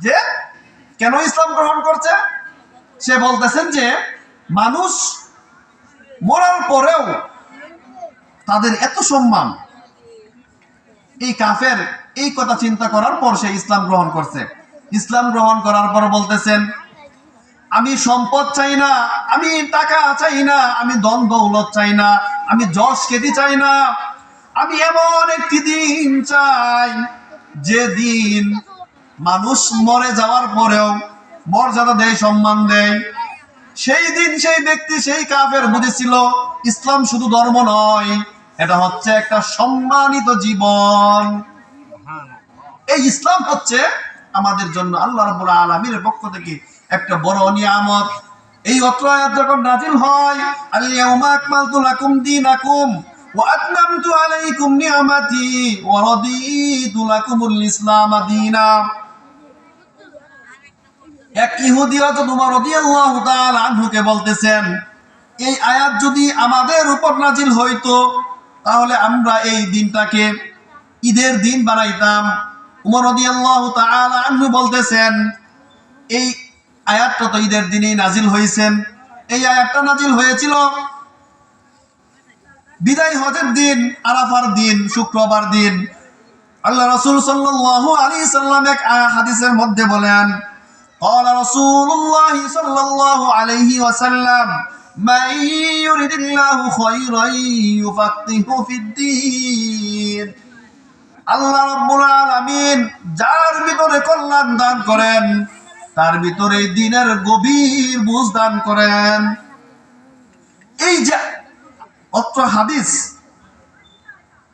যে কেন ইসলাম গ্রহণ করছে। সে বলতেছেন যে মানুষ মরার পরেও তাদের এত সম্মান, এই কাফের এই কথা চিন্তা করার পর সে ইসলাম গ্রহণ করছে। ইসলাম গ্রহণ করার পর বলতেছেন, আমি সম্পদ চাই না, আমি টাকা চাই না, আমি ধন দৌলত চাই না, আমি যশ খ্যাতি চাই না, আমি এমন একটি দিন চাই যে দিন মানুষ মরে যাওয়ার পরেও মর্যাদা দেয়, সম্মান দেয়। সেই দিন সেই ব্যক্তি, সেই কাফের বুঝেছিল ইসলাম শুধু ধর্ম নয়, এটা হচ্ছে একটা সম্মানিত জীবন। এই ইসলাম হচ্ছে আমাদের জন্য আল্লাহ রাব্বুল আলামিনের পক্ষ থেকে একটা বড় নিয়ামত। এই অত্র আয়াত যখন নাযিল হয়, আল ইয়াউমা আকমালতু লাকুম দীনাকুম ওয়া আতমামতু আলাইকুম নি'মাতি ওয়া রাদিতু লাকুমুল ইসলাম দীনা। এক ইহুদি হযরত উমর রাদিয়াল্লাহু তাআলা আনহুকে বলতেছেন, এই আয়াত যদি আমাদের উপর নাযিল হইতো তাহলে আমরা এই দিনটাকে ঈদের দিন বানাইতাম। উমর রাদিয়াল্লাহু তাআলা আনহু বলতেছেন, এই আয়াতটা তো ঈদের দিনেই নাযিল হয়েছেন। এই আয়াতটা নাযিল হয়েছিল বিদায় হজের দিন, আরাফার দিন, শুক্রবার দিন। আল্লাহ রাসূল সাল্লাল্লাহু আলাইহি সাল্লাম এক হাদিসের মধ্যে বলেন, قال رسول الله صلى الله عليه وسلم من يريد الله خيرا يفقهه في الدين। আল্লাহ রাব্বুল আলামিন যার ভিতরে কল্যাণ দান করেন তার ভিতরে দ্বীনের গভীর বুঝ দান করেন। এই যে অত্র হাদিস,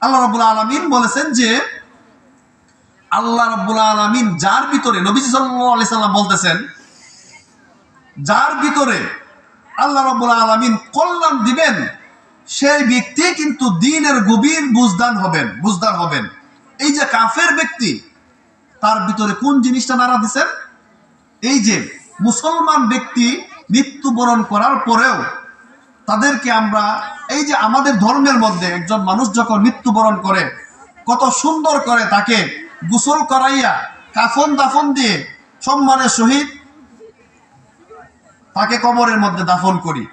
আল্লাহ রাব্বুল আলামিন বলেছেন যে আল্লাহ রাব্বুল আলামিন যার ভিতরে, নবীজি সাল্লাল্লাহু আলাইহি সাল্লাম বলতেছেন, যার ভিতরে আল্লাহ রাব্বুল আলামিন কল্যাণ দিবেন সেই ব্যক্তি কিন্তু দ্বীনের গভীর বুঝদান হবেন। এই যে কাফের ব্যক্তি, তার ভিতরে কোন জিনিসটা নাড়া দিছেন? এই যে মুসলমান ব্যক্তি মৃত্যুবরণ করার পরেও তাদেরকে আমরা, এই যে আমাদের ধর্মের মধ্যে একজন মানুষ যখন মৃত্যুবরণ করে কত সুন্দর করে তাকে গোসল করাইয়া কাফন দাফন দিয়ে সম্মানের সহিত তাকে কবরের মধ্যে দাফন করি।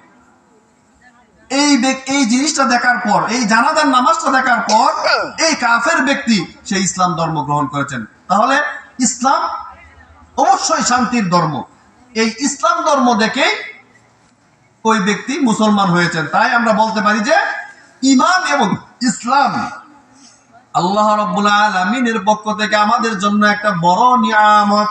এই জিনিসটা দেখার পর, এই জানাজার নামাজটা দেখার পর এই কাফের ব্যক্তি সে ইসলাম ধর্ম গ্রহণ করেছেন। তাহলে ইসলাম অবশ্যই শান্তির ধর্ম। এই ইসলাম ধর্ম দেখে ওই ব্যক্তি মুসলমান হয়েছেন। তাই আমরা বলতে পারি যে ঈমান এবং ইসলাম আল্লাহ রাব্বুল আলামিনের পক্ষ থেকে আমাদের জন্য একটা বড় নিয়ামত।